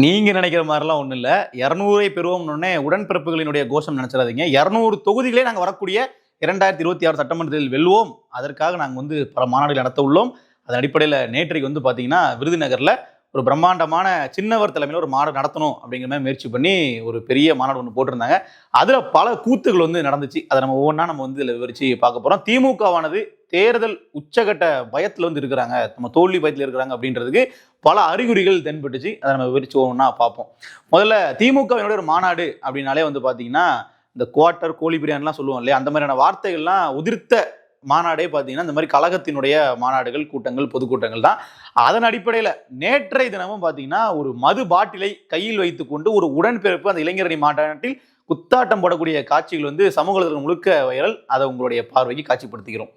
நீங்க நினைக்கிற மாதிரிலாம் ஒன்றும் இல்லை. 200 பெறுவோம்னு உடன்பிறப்புகளினுடைய கோஷம் நினைச்சிடாதீங்க. 200 தொகுதிகளே நாங்கள் வரக்கூடிய 2026 சட்டமன்றத்தில் வெல்வோம். அதற்காக நாங்கள் வந்து பல மாநாடுகள் நடத்த உள்ளோம். அதன் அடிப்படையில் நேற்றைக்கு வந்து பார்த்தீங்கன்னா விருதுநகரில் ஒரு பிரம்மாண்டமான சின்னவர் தலைமையில் ஒரு மாநாடு நடத்தணும் அப்படிங்கிற மாதிரி முயற்சி பண்ணி ஒரு பெரிய மாநாடு ஒன்று போட்டிருந்தாங்க. அதில் பல கூத்துகள் வந்து நடந்துச்சு. அதை நம்ம ஒவ்வொன்றா நம்ம வந்து இதில் விவரிச்சு பார்க்க போகிறோம். திமுகவானது தேர்தல் உச்சகட்ட பயத்தில் வந்து இருக்கிறாங்க, நம்ம தோல்வி பயத்தில் இருக்கிறாங்க அப்படின்றதுக்கு பல அறிகுறிகள் தென்பட்டுச்சு. அதை நம்ம விவரிச்சு ஒவ்வொன்றா பார்ப்போம். முதல்ல திமுகவினுடைய ஒரு மாநாடு அப்படின்னாலே வந்து பார்த்தீங்கன்னா இந்த குவார்ட்டர் கோழி பிரியாணிலாம் சொல்லுவோம் இல்லையா, அந்த மாதிரியான வார்த்தைகள்லாம் உதிர்த்த மாநாடே பார்த்தீங்கன்னா இந்த மாதிரி கழகத்தினுடைய மாநாடுகள், கூட்டங்கள், பொதுக்கூட்டங்கள் தான். அதன் அடிப்படையில் நேற்றைய தினமும் பார்த்தீங்கன்னா ஒரு மது பாட்டிலை கையில் வைத்துக்கொண்டு ஒரு உடன்பிறப்பு அந்த இளைஞரணி மாநாட்டில் குத்தாட்டம் போடக்கூடிய காட்சிகள் வந்து சமூக வலைதளம் முழுக்க வைரல். அதை உங்களுடைய பார்வைக்கு காட்சிப்படுத்துகிறோம்.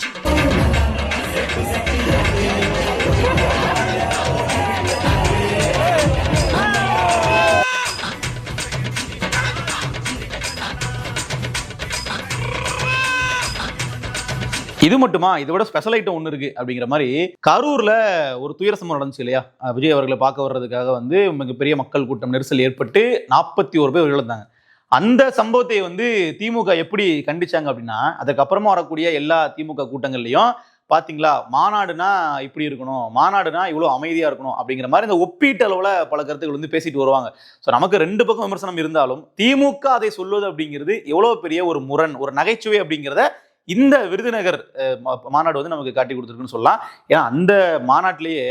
இது மட்டுமா, இதை விட ஸ்பெஷல் ஐட்டம் ஒன்று இருக்கு அப்படிங்கிற மாதிரி கரூர்ல ஒரு துயர சம்பவம் நடந்துச்சு இல்லையா. விஜய் அவர்களை பார்க்க வர்றதுக்காக வந்து மிகப்பெரிய மக்கள் கூட்டம் நெரிசல் ஏற்பட்டு 41 பேர் உயிரிழந்தாங்க. அந்த சம்பவத்தை வந்து திமுக எப்படி கண்டிச்சாங்க அப்படின்னா, அதுக்கப்புறமா வரக்கூடிய எல்லா திமுக கூட்டங்கள்லையும் பாத்தீங்களா, மாநாடுனா இப்படி இருக்கணும், மாநாடுனா இவ்வளவு அமைதியா இருக்கணும் அப்படிங்கிற மாதிரி இந்த ஒப்பீட்டு அளவுல பல கருத்துக்கள் வந்து பேசிட்டு வருவாங்க. ஸோ நமக்கு ரெண்டு பக்கம் விமர்சனம் இருந்தாலும் திமுக அதை சொல்வது அப்படிங்கிறது எவ்வளவு பெரிய ஒரு முரண், ஒரு நகைச்சுவை அப்படிங்கிறத இந்த விருதுநகர் மாநாடு வந்து நமக்கு காட்டி கொடுத்துருக்குன்னு சொல்லலாம். ஏன்னா அந்த மாநாட்டிலேயே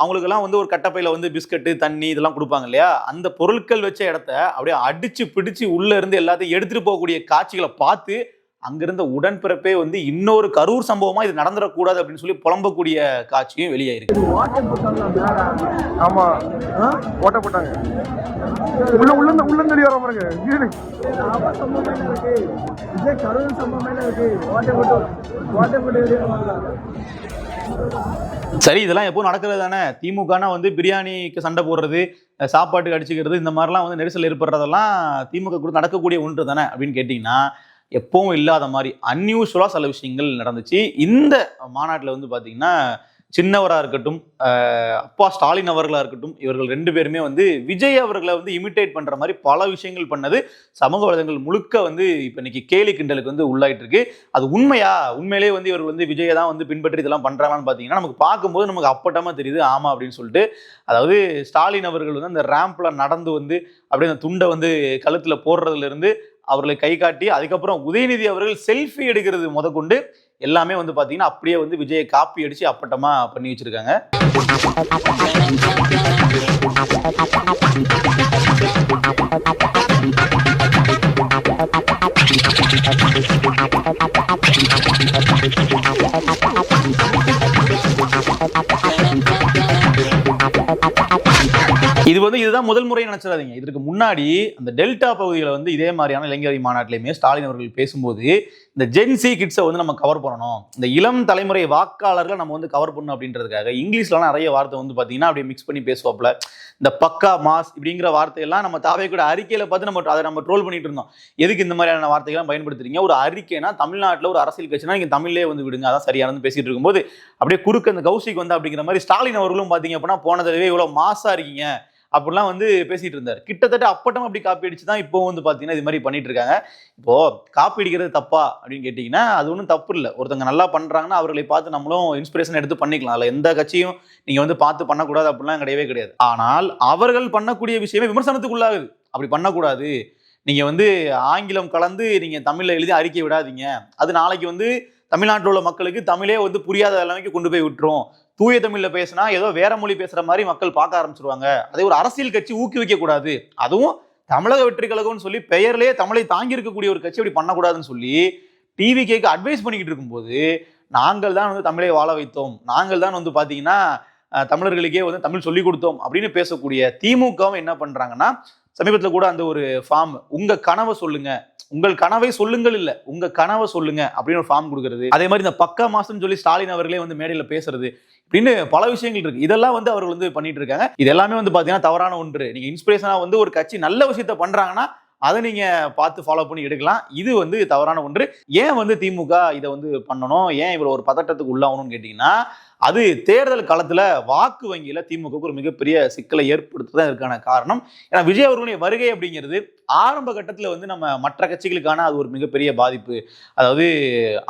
அவங்களுக்கெல்லாம் வந்து ஒரு கட்டப்பையில வந்து பிஸ்கட்டு, தண்ணி இதெல்லாம் கொடுப்பாங்க இல்லையா, அந்த பொருட்கள் வச்ச இடத்த அப்படியே அடிச்சு பிடிச்சு உள்ள இருந்து எல்லாத்தையும் எடுத்துட்டு போகக்கூடிய காட்சிகளை பார்த்து அங்கிருந்த உடன்பிறப்பே வந்து இன்னொரு கரூர் சம்பவமா இது நடந்துடக்கூடாது அப்படின்னு சொல்லி புலம்பக்கூடிய காட்சியும் வெளியாயிருக்கு. ஆமா, ஓட்ட போட்டாங்க. சரி, இதெல்லாம் எப்போ நடக்கிறது தானே. திமுகனா வந்து பிரியாணிக்கு சண்டை போடுறது, சாப்பாட்டுக்கு அடிச்சுக்கிறது, இந்த மாதிரிலாம் வந்து நெரிசல் ஏற்படுறதெல்லாம் திமுக கூட நடக்கக்கூடிய ஒன்று தானே அப்படின்னு கேட்டீங்கன்னா, எப்பவும் இல்லாத மாதிரி அன்யூஸ்வலா சில விஷயங்கள் நடந்துச்சு. இந்த மாநாட்டில் வந்து பாத்தீங்கன்னா சின்னவராக இருக்கட்டும், அப்பா ஸ்டாலின் அவர்களாக இருக்கட்டும், இவர்கள் ரெண்டு பேருமே வந்து விஜய் அவர்களை வந்து இமிட்டேட் பண்ற மாதிரி பல விஷயங்கள் பண்ணது சமூக வலைதளங்கள் முழுக்க வந்து இப்போ இன்னைக்கு கேலி கிண்டலுக்கு வந்து உள்ளாயிட்டு இருக்கு. அது உண்மையா, உண்மையிலேயே வந்து இவர்கள் வந்து விஜயை தான் வந்து பின்பற்றி இதெல்லாம் பண்றாங்கன்னு பார்த்தீங்கன்னா நமக்கு பார்க்கும்போது நமக்கு அப்பட்டமா தெரியுது. ஆமா அப்படின்னு சொல்லிட்டு, அதாவது ஸ்டாலின் அவர்கள் வந்து அந்த ரேம்ப்ல நடந்து வந்து அப்படியே அந்த துண்டை வந்து கழுத்துல போடுறதுல இருந்து அவர்களை கை காட்டி, அதுக்கப்புறம் உதயநிதி அவர்கள் செல்ஃபி எடுக்கிறது முதற்கொண்டு எல்லாமே வந்து பாத்தீங்கன்னா அப்படியே வந்து விஜயை காப்பி அடிச்சு அப்பட்டமா பண்ணி வச்சிருக்காங்க. இது வந்து இதுதான் முதல் முறை நினைச்சிடாதீங்க. இதற்கு முன்னாடி அந்த டெல்டா பகுதிகளை வந்து இதே மாதிரியான இளைஞரணி மாநாட்டிலையுமே ஸ்டாலின் அவர்கள் பேசும்போது இந்த ஜென்சி கிட்ஸை வந்து நம்ம கவர் பண்ணணும், இந்த இளம் தலைமுறை வாக்காளர்களை நம்ம வந்து கவர் பண்ணணும் அப்படின்றதுக்காக இங்கிலீஷ்லாம் நிறைய வார்த்தை வந்து பார்த்தீங்கன்னா அப்படியே மிக்ஸ் பண்ணி பேசுவாப்ல. இந்த பக்கா மாஸ் இப்படிங்கிற வார்த்தையெல்லாம் நம்ம தாவே கூட அறிக்கையில பார்த்து அதை நம்ம ட்ரோல் பண்ணிட்டு இருந்தோம். எதுக்கு இந்த மாதிரியான வார்த்தைகள்லாம் பயன்படுத்துறீங்க? ஒரு அறிக்கைனா தமிழ்நாட்டில் ஒரு அரசியல் கட்சினா நீங்க தமிழ்லேயே வந்து விடுங்க, அதான் சரியானது பேசிட்டு இருக்கும்போது அப்படியே குறுக்கு அந்த கௌசிக் வந்து அப்படிங்கிற மாதிரி ஸ்டாலின் அவர்களும் பார்த்தீங்க அப்படின்னா போன தடவை இவ்வளோ மாசா இருக்கீங்க அப்படிலாம் வந்து பேசிட்டு இருந்தார். கிட்டத்தட்ட அப்பட்டம் அப்படி காப்பி அடிச்சு தான் இப்போ வந்து பாத்தீங்கன்னா இது மாதிரி பண்ணிட்டு இருக்காங்க. இப்போ காப்பி அடிக்கிறது தப்பா அப்படின்னு கேட்டீங்கன்னா அது ஒன்றும் தப்பு இல்லை. ஒருத்தவங்க நல்லா பண்றாங்கன்னா அவர்களை பார்த்து நம்மளும் இன்ஸ்பிரேஷன் எடுத்து பண்ணிக்கலாம். அதில் எந்த கட்சியும் நீங்க வந்து பார்த்து பண்ணக்கூடாது அப்படிலாம் கிடையவே கிடையாது. ஆனால் அவர்கள் பண்ணக்கூடிய விஷயமே விமர்சனத்துக்குள்ளாகுது. அப்படி பண்ணக்கூடாது, நீங்க வந்து ஆங்கிலம் கலந்து நீங்க தமிழ்ல எழுதி அறிக்கை விடாதீங்க, அது நாளைக்கு வந்து தமிழ்நாட்டில் உள்ள மக்களுக்கு தமிழே வந்து புரியாத நிலைமைக்கு கொண்டு போய் விட்டுரும், தூய தமிழ்ல பேசினா ஏதோ வேற மொழி பேசுற மாதிரி மக்கள் பார்க்க ஆரம்பிச்சிருவாங்க, அதை ஒரு அரசியல் கட்சி ஊக்குவிக்க கூடாது, அதுவும் தமிழக வெற்றி கழகம்னு சொல்லி பெயர்லேயே தமிழை தாங்கி இருக்கக்கூடிய ஒரு கட்சி அப்படி பண்ணக்கூடாதுன்னு சொல்லி டிவிகேக்கு அட்வைஸ் பண்ணிக்கிட்டு இருக்கும்போது நாங்கள் தான் வந்து தமிழை வாழ வைத்தோம், நாங்கள் தான் வந்து பாத்தீங்கன்னா தமிழர்களுக்கே வந்து தமிழ் சொல்லி கொடுத்தோம் அப்படின்னு பேசக்கூடிய திமுகவும் என்ன பண்றாங்கன்னா, சமீபத்தில் கூட அந்த ஒரு ஃபார்ம் உங்க கனவை சொல்லுங்க, உங்கள் கனவை சொல்லுங்கள் இல்ல உங்க கனவை சொல்லுங்க அப்படின்னு ஒரு ஃபார்ம் கொடுக்கறது, அதே மாதிரி இந்த பக்கா மாசம்னு சொல்லி ஸ்டாலின் அவர்களே வந்து மேடையில பேசுறது, இப்படின்னு பல விஷயங்கள் இருக்கு. இதெல்லாம் வந்து அவர்கள் வந்து பண்ணிட்டு இருக்காங்க. இது எல்லாமே வந்து பாத்தீங்கன்னா தவறான ஒன்று. நீங்க இன்ஸ்பிரேஷனா வந்து ஒரு கட்சி நல்ல விஷயத்த பண்றாங்கன்னா அதை நீங்க பார்த்து ஃபாலோ பண்ணி எடுக்கலாம். இது வந்து தவறான ஒன்று. ஏன் வந்து திமுக இதை வந்து பண்ணணும், ஏன் இவ்வளவு ஒரு பதட்டத்துக்கு உள்ளாகணும்னு கேட்டீங்கன்னா, அது தேர்தல் களத்துல வாக்கு வங்கியில திமுகவுக்கு ஒரு மிகப்பெரிய சிக்கலை ஏற்படுத்துதான் இதற்கான காரணம். ஏன்னா விஜய் அவர்களுடைய வருகை அப்படிங்கிறது ஆரம்ப கட்டத்துல வந்து நம்ம மற்ற கட்சிகளுக்கான அது ஒரு மிகப்பெரிய பாதிப்பு. அதாவது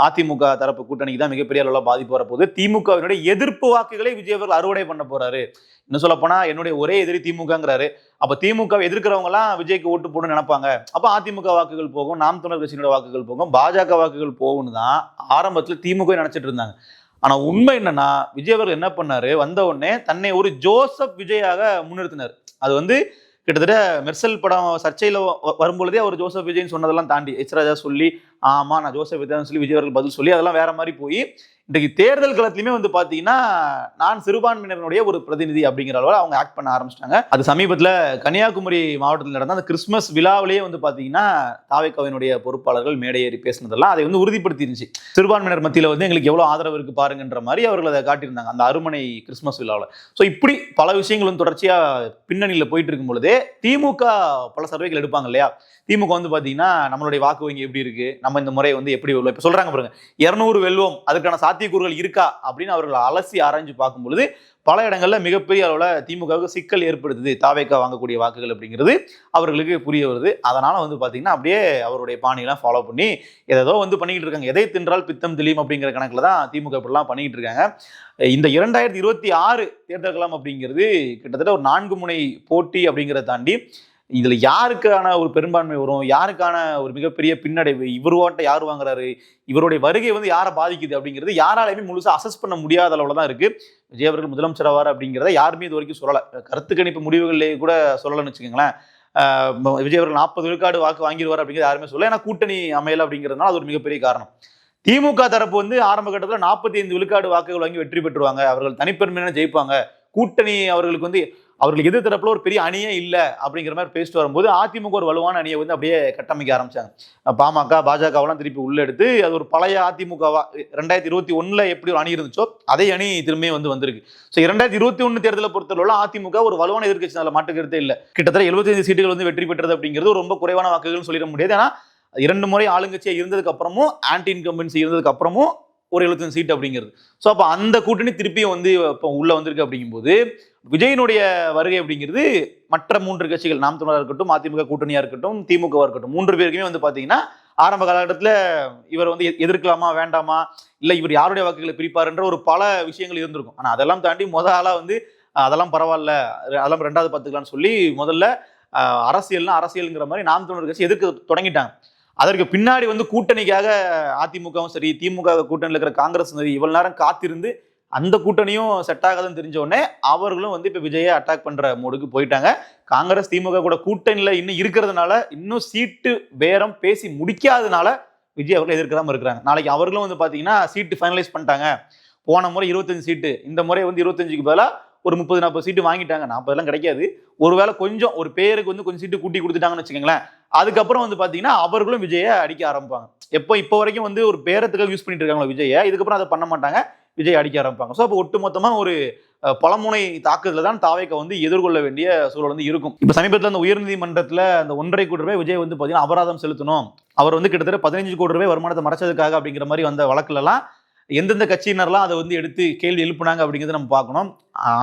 அதிமுக தரப்பு கூட்டணிக்கு தான் மிகப்பெரிய அளவுல பாதிப்பு வரப்போகுது. திமுகவினுடைய எதிர்ப்பு வாக்குகளை விஜய் அவர்கள் அறுவடை பண்ண போறாரு. இன்னும் சொல்ல போனா என்னுடைய ஒரே எதிரி திமுகங்கிறாரு. அப்ப திமுக எதிர்க்கிறவங்க எல்லாம் விஜய்க்கு ஓட்டு போடணும்னு நினைப்பாங்க. அப்ப அதிமுக வாக்குகள் போகும், நாம் தமிழர் கட்சியினோட வாக்குகள் போகும், பாஜக வாக்குகள் போகும்னு தான் ஆரம்பத்துல திமுக நினைச்சிட்டு இருந்தாங்க. ஆனா உண்மை என்னன்னா விஜய் அவர்கள் என்ன பண்ணாரு, வந்த உடனே தன்னை ஒரு ஜோசப் விஜயாக முன்னிறுத்தினார். அது வந்து கிட்டத்தட்ட மெர்சல் படம் சர்ச்சையில வரும்பொழுதே அவர் ஜோசப் விஜய்னு சொன்னதெல்லாம் தாண்டி எச் ராஜா சொல்லி ஆமா நான் ஜோசப் விஜய் சொல்லி விஜய் அவர்கள் பதில் சொல்லி அதெல்லாம் வேற மாதிரி போய் இன்றைக்கு தேர்தல் களத்திலுமே வந்து பாத்தீங்கன்னா நான் சிறுபான்மையினருடைய ஒரு பிரதிநிதி அப்படிங்கிற அளவில் அவங்க ஆக்ட் பண்ண ஆரம்பிச்சிட்டாங்க. அது சமீபத்தில் கன்னியாகுமரி மாவட்டத்தில் நடந்த அந்த கிறிஸ்துமஸ் விழாவிலேயே வந்து பாத்தீங்கன்னா தாவேக்காவினுடைய பொறுப்பாளர்கள் மேடையேறி பேசினதெல்லாம் அதை வந்து உறுதிப்படுத்தி இருந்துச்சு. சிறுபான்மையினர் மத்தியில் வந்து எங்களுக்கு எவ்வளவு ஆதரவு இருக்கு பாருங்கன்ற மாதிரி அவர்கள் அதை காட்டியிருந்தாங்க அந்த அருமனை கிறிஸ்துமஸ் விழாவில். ஸோ இப்படி பல விஷயங்கள் வந்து தொடர்ச்சியா பின்னணியில் போயிட்டு இருக்கும் பொழுதே திமுக பல சர்வேகள் எடுப்பாங்க இல்லையா. திமுக வந்து பாத்தீங்கன்னா நம்மளுடைய வாக்கு வங்கி எப்படி இருக்கு, நம்ம இந்த முறை வந்து எப்படி வெல்வோம், இப்ப சொல்றாங்க பாருங்க 200 வெல்வோம், அதுக்கான சாத்தியக்கூறுகள் இருக்கா அப்படின்னு அவர்கள் அலசி ஆராய்ஞ்சு பார்க்கும் பொழுது பல இடங்கள்ல மிகப்பெரிய அளவுல திமுகவுக்கு சிக்கல் ஏற்படுத்துது. தாவேக்கா வாங்கக்கூடிய வாக்குகள் அப்படிங்கிறது அவர்களுக்கு புரிய வருது. அதனால வந்து பாத்தீங்கன்னா அப்படியே அவருடைய பாணியெல்லாம் ஃபாலோ பண்ணி ஏதோ வந்து பண்ணிக்கிட்டு இருக்காங்க. எதை தின்றால் பித்தம் தெளியும் அப்படிங்கிற கணக்குல தான் திமுக இப்படிலாம் பண்ணிக்கிட்டு இருக்காங்க. இந்த 2026 தேர்தல் களம் அப்படிங்கிறது கிட்டத்தட்ட ஒரு 4 முனை போட்டி அப்படிங்கிறத தாண்டி இதுல யாருக்கான ஒரு பெரும்பான்மை வரும், யாருக்கான ஒரு மிகப்பெரிய பின்னடைவு, இவர் ஓட்ட யார் வாங்குறாரு, இவருடைய வருகை வந்து யாரை பாதிக்குது அப்படிங்கிறது யாராலையுமே முழுசா அசஸ் பண்ண முடியாத அளவுல தான் இருக்கு. விஜய் அவர்கள் முதலமைச்சர் ஆவார் அப்படிங்கிறத யாருமே இது வரைக்கும் சொல்லலை. கருத்து கணிப்பு முடிவுகளிலே கூட சொல்லலன்னு வச்சுக்கோங்களேன். விஜய் அவர்கள் 40 விழுக்காடு வாக்கு வாங்கிடுவார் அப்படிங்கிறது யாருமே சொல்ல. ஏன்னா கூட்டணி அமையல அப்படிங்கிறதுனால அது ஒரு மிகப்பெரிய காரணம். திமுக தரப்பு வந்து ஆரம்ப கட்டத்தில் 45 விழுக்காடு வாக்குகள் வாங்கி வெற்றி பெற்றுவாங்க, அவர்கள் தனிப்பெருமையான ஜெயிப்பாங்க, கூட்டணி அவர்களுக்கு வந்து அவர்களுக்கு எதிர் தரப்புல ஒரு பெரிய அணியே இல்லை அப்படிங்கிற மாதிரி பேசிட்டு வரும்போது அதிமுக ஒரு வலுவான அணியை வந்து அப்படியே கட்டமைக்க ஆரம்பிச்சாங்க. பாமக பாஜகவெல்லாம் திருப்பி உள்ள எடுத்து அது ஒரு பழைய அதிமுகவா 2021 எப்படி ஒரு அணி இருந்துச்சோ அதே அணி திரும்பியும் வந்து வந்திருக்கு. ஸோ 2021 தேர்தலை பொறுத்தவரை அதிமுக ஒரு வலுவான எதிர்க்கட்சி, அதில் மாட்டுக்கிறதே இல்லை. கிட்டத்தட்ட 75 சீட்டுகள் வந்து வெற்றி பெற்றது அப்படிங்கிறது ரொம்ப குறைவான வாக்குகள் சொல்லிட முடியாது. ஏன்னா 2 முறை ஆளுங்கட்சியா இருந்ததுக்கு அப்புறமும் ஆன்டி இன்கம்பன்சி இருந்ததுக்கு அப்புறமும் ஒரு 75 சீட் அப்படிங்கிறது. ஸோ அப்போ அந்த கூட்டணி திருப்பியும் வந்து இப்போ உள்ள வந்திருக்கு. அப்படிங்கும்போது விஜயனுடைய வருகை அப்படிங்கிறது மற்ற 3 கட்சிகள், நாம் தமிழராக இருக்கட்டும், அதிமுக கூட்டணியா இருக்கட்டும், திமுகவா இருக்கட்டும், 3 பேருக்குமே வந்து பாத்தீங்கன்னா ஆரம்ப காலகட்டத்தில் இவர் வந்து எதிர்க்கலாமா வேண்டாமா, இல்லை இவர் யாருடைய வாக்குகளை பிரிப்பாருன்ற ஒரு பல விஷயங்கள் இருந்திருக்கும். ஆனால் அதெல்லாம் தாண்டி ஆளா வந்து அதெல்லாம் பரவாயில்ல, அதெல்லாம் 2வது பார்த்துக்கலாம்னு சொல்லி முதல்ல அரசியல்ங்கிற மாதிரி நாம் தமிழர் கட்சி எதிர்க்க தொடங்கிட்டாங்க. அதற்கு பின்னாடி வந்து கூட்டணிக்காக அதிமுகவும் சரி, திமுக கூட்டணியில் இருக்கிற காங்கிரஸ் சரி இவ்வளவு நேரம் காத்திருந்து அந்த கூட்டணியும் செட் ஆகாதுன்னு தெரிஞ்ச உடனே அவர்களும் வந்து இப்ப விஜயை அட்டாக் பண்ற மூடுக்கு போயிட்டாங்க. காங்கிரஸ் திமுக கூட கூட்டணியில இன்னும் இருக்கிறதுனால, இன்னும் சீட்டு பேரம் பேசி முடிக்காதனால விஜய் அவர்கள் எதிர்க்காம இருக்கிறாங்க. நாளைக்கு அவர்களும் வந்து பாத்தீங்கன்னா சீட்டு ஃபைனலைஸ் பண்ணிட்டாங்க. போன முறை 25 சீட்டு, இந்த முறை வந்து 25க்கு பதிலாக ஒரு 30-40 சீட்டு வாங்கிட்டாங்க. 40 எல்லாம் கிடைக்காது. ஒருவேளை கொஞ்சம் ஒரு பேருக்கு வந்து கொஞ்சம் சீட்டு கூட்டி கொடுத்துட்டாங்கன்னு வச்சுக்கோங்களேன். அதுக்கப்புறம் வந்து பாத்தீங்கன்னா அவர்களும் விஜயை அடிக்க ஆரம்பிப்பாங்க. இப்போ வரைக்கும் வந்து ஒரு பேரத்துக்காக யூஸ் பண்ணிட்டு இருக்காங்களா விஜயை, இதுக்கப்புறம் அதை பண்ண மாட்டாங்க, விஜய் அடிக்க ஆரம்பிப்பாங்க. ஸோ அப்போ ஒட்டுமொத்தமா ஒரு பலமுனை தாக்குதல தான் தாவேக்கா வந்து எதிர்கொள்ள வேண்டிய சூழல் வந்து இருக்கும். இப்ப சமீபத்தில் அந்த உயர்நீதிமன்றத்தில் அந்த 1.5 கோடி ரூபாய் விஜய் வந்து பாத்தீங்கன்னா அபராதம் செலுத்தணும், அவர் வந்து கிட்டத்தட்ட 15 கோடி ரூபாய் வருமானத்தை மறைச்சதுக்காக அப்படிங்கிற மாதிரி வந்த வழக்குல எல்லாம் எந்தெந்த கட்சியினர்லாம் அதை வந்து எடுத்து கேள்வி எழுப்புனாங்க அப்படிங்கிறத நம்ம பார்க்கணும்.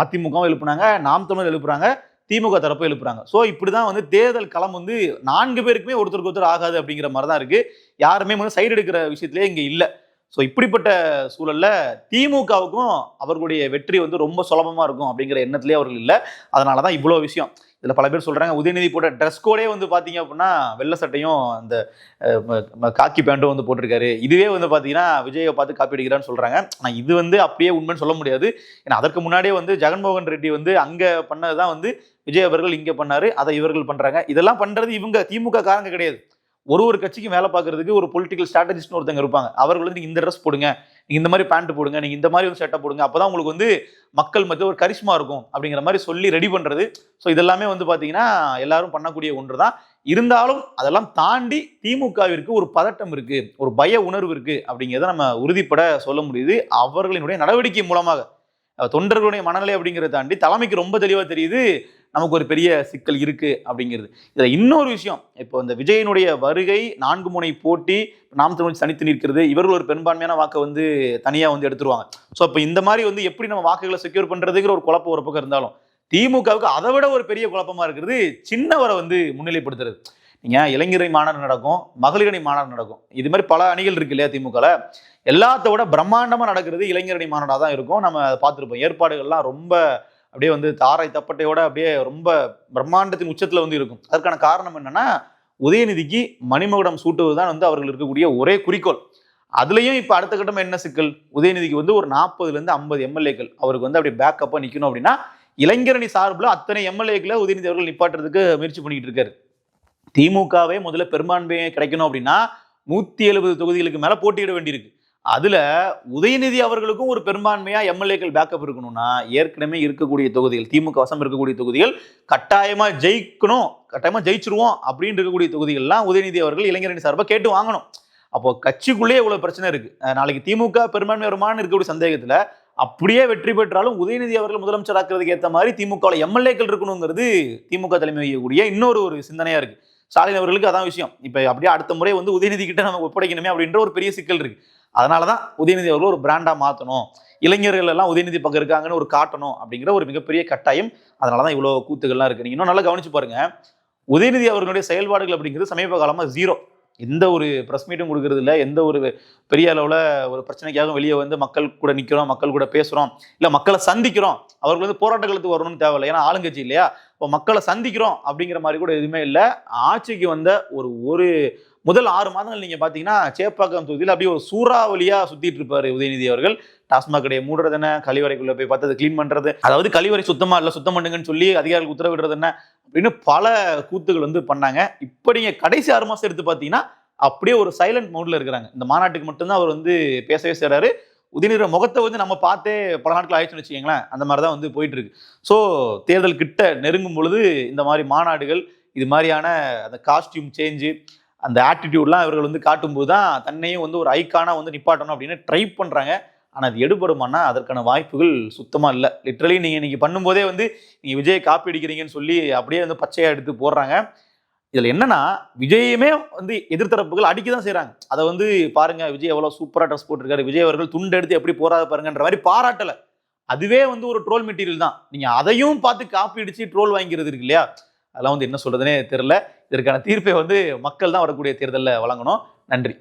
அதிமுகவும் எழுப்புனாங்க, நாம் தமிழர் எழுப்புறாங்க, திமுக தரப்பு எழுப்புறாங்க. ஸோ இப்படிதான் வந்து தேர்தல் களம் வந்து 4 பேருக்குமே ஒருத்தருக்கு ஒருத்தர் ஆகாது அப்படிங்கிற மாதிரி தான் இருக்கு. யாருமே வந்து சைடு எடுக்கிற விஷயத்திலே இங்க இல்லை. ஸோ இப்படிப்பட்ட சூழல்ல திமுகவுக்கும் அவர்களுடைய வெற்றி வந்து ரொம்ப சுலபமா இருக்கும் அப்படிங்கிற எண்ணத்திலே அவர்கள் இல்லை. அதனாலதான் இவ்வளவு விஷயம். இதுல பல பேர் சொல்றாங்க உதயநிதி போட்ட ட்ரெஸ் கோடே வந்து பாத்தீங்க அப்படின்னா வெள்ளை சட்டையும் அந்த காக்கி பேண்ட்டும் வந்து போட்டிருக்காரு. இதுவே வந்து பாத்தீங்கன்னா விஜயை பார்த்து காப்பி அடிக்கிறான்னு சொல்றாங்க. ஆனா இது வந்து அப்படியே உண்மைன்னு சொல்ல முடியாது. ஏன்னா அதற்கு முன்னாடியே வந்து ஜெகன்மோகன் ரெட்டி வந்து அங்க பண்ணதுதான் வந்து விஜய் அவர்கள் இங்க பண்ணாரு, அதை இவர்கள் பண்றாங்க. இதெல்லாம் பண்றது இவங்க திமுக காரங்க கிடையாது. ஒரு கட்சிக்கு வேலை பார்க்கறதுக்கு ஒரு பொலிட்டிக்கல் ஸ்ட்ராட்டஜிஸ்ட்னு ஒருத்தங்க இருப்பாங்க. அவர்கள் வந்து நீங்க இந்த ட்ரெஸ் போடுங்க, நீங்க இந்த மாதிரி பேண்ட் போடுங்க, நீங்க இந்த மாதிரி ஒரு செட்டப் போடுங்க, அப்பதான் உங்களுக்கு வந்து மக்கள் மத்திய ஒரு கரிஷ்மா இருக்கும் அப்படிங்கிற மாதிரி சொல்லி ரெடி பண்றது. ஸோ இதெல்லாமே வந்து பாத்தீங்கன்னா எல்லாரும் பண்ணக்கூடிய ஒன்று தான். இருந்தாலும் அதெல்லாம் தாண்டி திமுகவிற்கு ஒரு பதட்டம் இருக்கு, ஒரு பய உணர்வு இருக்கு அப்படிங்கிறத நம்ம உறுதிப்பட சொல்ல முடியுது அவர்களினுடைய நடவடிக்கை மூலமாக. தொண்டர்களுடைய மனநிலை அப்படிங்கிறத தாண்டி தலைமைக்கு ரொம்ப தெளிவா தெரியுது நமக்கு ஒரு பெரிய சிக்கல் இருக்கு அப்படிங்கிறது. இதுல இன்னொரு விஷயம், இப்போ இந்த விஜயனுடைய வருகை 4 முனை போட்டி, நாம் தமிழ் தனித்து நிற்கிறது, இவர்கள் ஒரு பெரும்பான்மையான வாக்கை வந்து தனியா வந்து எடுத்துருவாங்க. ஸோ அப்போ இந்த மாதிரி வந்து எப்படி நம்ம வாக்குகளை செக்யூர் பண்றதுங்கிற ஒரு குழப்பம் ஒரு பக்கம் இருந்தாலும், திமுகவுக்கு அதை விட ஒரு பெரிய குழப்பமா இருக்கிறது சின்னவரை வந்து முன்னிலைப்படுத்துறது. நீங்க இளைஞரணி மாநாடு நடக்கும், மகளிரணி மாநாடு நடக்கும், இது மாதிரி பல அணிகள் இருக்கு இல்லையா திமுகல, எல்லாத்த விட பிரம்மாண்டமா நடக்கிறது இளைஞரணி மாநாடா தான் இருக்கும். நம்ம அதை பார்த்துருப்போம். ஏற்பாடுகள்லாம் ரொம்ப அப்படியே வந்து தாரை தப்பட்டையோட அப்படியே ரொம்ப பிரம்மாண்டத்தின் உச்சத்துல வந்து இருக்கும். அதற்கான காரணம் என்னன்னா, உதயநிதிக்கு மணிமகுடம் சூட்டுவதுதான் வந்து அவர்கள் இருக்கக்கூடிய ஒரே குறிக்கோள். அதுலயும் இப்ப அடுத்த கட்டம் என்ன சிக்கல், உதயநிதிக்கு வந்து ஒரு 40ல இருந்து 50 எம்எல்ஏக்கள் அவருக்கு வந்து அப்படியே பேக்கப்பா நிக்கணும் அப்படின்னா, இளைஞரணி சார்பில் அத்தனை எம்எல்ஏக்களை உதயநிதி அவர்கள் நிப்பாட்டுறதுக்கு முயற்சி பண்ணிட்டு இருக்காரு. திமுகவே முதல்ல பெரும்பான்மையை கிடைக்கணும் அப்படின்னா 170 தொகுதிகளுக்கு மேல போட்டியிட வேண்டியிருக்கு. அதுல உதயநிதி அவர்களுக்கும் ஒரு பெரும்பான்மையா எம்எல்ஏக்கள் பேக்கப் இருக்கணும்னா, ஏற்கனவே இருக்கக்கூடிய தொகுதிகள், திமுக வசம் இருக்கக்கூடிய தொகுதிகள் கட்டாயமா ஜெயிக்கணும், கட்டாயமா ஜெயிச்சிருவோம் அப்படின்னு இருக்கக்கூடிய தொகுதிகள்லாம் உதயநிதி அவர்கள் இளைஞரணி சார்பா கேட்டு வாங்கணும். அப்போ கட்சிக்குள்ளேயே இவ்வளவு பிரச்சனை இருக்கு. நாளைக்கு திமுக பெரும்பான்மை வருமானு இருக்கக்கூடிய சந்தேகத்துல அப்படியே வெற்றி பெற்றாலும் உதயநிதி அவர்கள் முதலமைச்சர் ஆக்குறதுக்கு ஏற்ற மாதிரி திமுக எம்எல்ஏக்கள் இருக்கணுங்கிறது திமுக தலைமை வகிக்கக்கூடிய இன்னொரு சிந்தனையா இருக்கு. ஸ்டாலின் அவர்களுக்கு அதான் விஷயம். இப்ப அப்படியே அடுத்த முறை வந்து உதயநிதி கிட்ட நம்ம ஒப்படைக்கணுமே அப்படின்ற ஒரு பெரிய சிக்கல் இருக்கு. அதனாலதான் உதயநிதி அவர்கள் ஒரு பிராண்டா மாத்தணும், இளைஞர்கள் எல்லாம் உதயநிதி பக்கம் இருக்காங்கன்னு ஒரு காட்டணும் அப்படிங்கிற ஒரு மிகப்பெரிய கட்டாயம். அதனாலதான் இவ்வளவு கூத்துக்கள்லாம் இருக்கு. நீங்க இன்னும் நல்லா கவனிச்சு பாருங்க, உதயநிதி அவர்களுடைய செயல்பாடுகள் அப்படிங்கிறது சமீப காலமா ஜீரோ. எந்த ஒரு பிரஸ் மீட்டும் கொடுக்கறது இல்லை, எந்த ஒரு பெரிய அளவுல ஒரு பிரச்சனைக்காக வெளியே வந்து மக்கள் கூட நிக்கிறோம், மக்கள் கூட பேசுறோம், இல்ல மக்களை சந்திக்கிறோம், அவர்கள் வந்து போராட்ட காலத்துக்கு வரணும்னு தேவையில்லை, ஏன்னா ஆளுங்கட்சி இல்லையா, இப்போ மக்களை சந்திக்கிறோம் அப்படிங்கிற மாதிரி கூட எதுவுமே இல்லை. ஆட்சிக்கு வந்த ஒரு முதல் 6 மாதங்கள் நீங்க பாத்தீங்கன்னா சேப்பாக்கம் தொகுதியில் அப்படியே ஒரு சூறாவளியா சுத்திட்டு இருப்பாரு உதயநிதி அவர்கள். டாஸ்மாக் கடையை மூடுறது என்ன, கழிவறைக்குள்ள போய் பார்த்தது கிளீன் பண்றது, அதாவது கழிவறை சுத்தமா இல்ல சுத்தம் பண்ணுங்கன்னு சொல்லி அதிகாரிகளுக்கு உத்தரவிடுறது என்ன அப்படின்னு பல கூத்துகள் வந்து பண்ணாங்க. இப்ப நீங்க கடைசி 6 மாசம் எடுத்து பாத்தீங்கன்னா அப்படியே ஒரு சைலண்ட் மோட்ல இருக்கிறாங்க. இந்த மாநாட்டுக்கு மட்டும்தான் அவர் வந்து பேசவே செய்றாரு. உதயநிதி முகத்தை வந்து நம்ம பார்த்தே பல நாட்கள் ஆயிடுச்சுன்னு வச்சுக்கீங்களேன், அந்த மாதிரிதான் வந்து போயிட்டு இருக்கு. ஸோ தேர்தல் கிட்ட நெருங்கும் பொழுது இந்த மாதிரி மாநாடுகள், இது மாதிரியான அந்த காஸ்டியூம் சேஞ்சு, அந்த ஆட்டிடியூட்லாம் இவர்கள் வந்து காட்டும்போது தான் தன்னையும் வந்து ஒரு ஐக்கானா வந்து நிப்பாட்டணும் அப்படின்னு ட்ரை பண்றாங்க. ஆனால் அது எடுபடுமானா அதற்கான வாய்ப்புகள் சுத்தமா இல்லை. லிட்டரலி நீங்க இன்னைக்கு பண்ணும்போதே வந்து நீங்க விஜயை காப்பி அடிக்கிறீங்கன்னு சொல்லி அப்படியே வந்து பச்சையா எடுத்து போடுறாங்க. இதுல என்னன்னா, விஜயுமே வந்து எதிர்த்தரப்புகள் அடிக்க தான் செய்யறாங்க. அதை வந்து பாருங்க விஜய் எவ்வளவு சூப்பரா ட்ரெஸ் போட்டிருக்காரு, விஜய் அவர்கள் துண்டு எடுத்து எப்படி போறாத பாருங்கன்ற மாதிரி பாராட்டல. அதுவே வந்து ஒரு ட்ரோல் மெட்டீரியல் தான். நீங்க அதையும் பார்த்து காப்பி அடிச்சு ட்ரோல் வாங்கிறது இருக்கு இல்லையா, அதெல்லாம் வந்து என்ன சொல்றதுனே தெரியல. இதற்கான தீர்ப்பை வந்து மக்கள் தான் வரக்கூடிய தேர்தலில் வழங்கணும். நன்றி.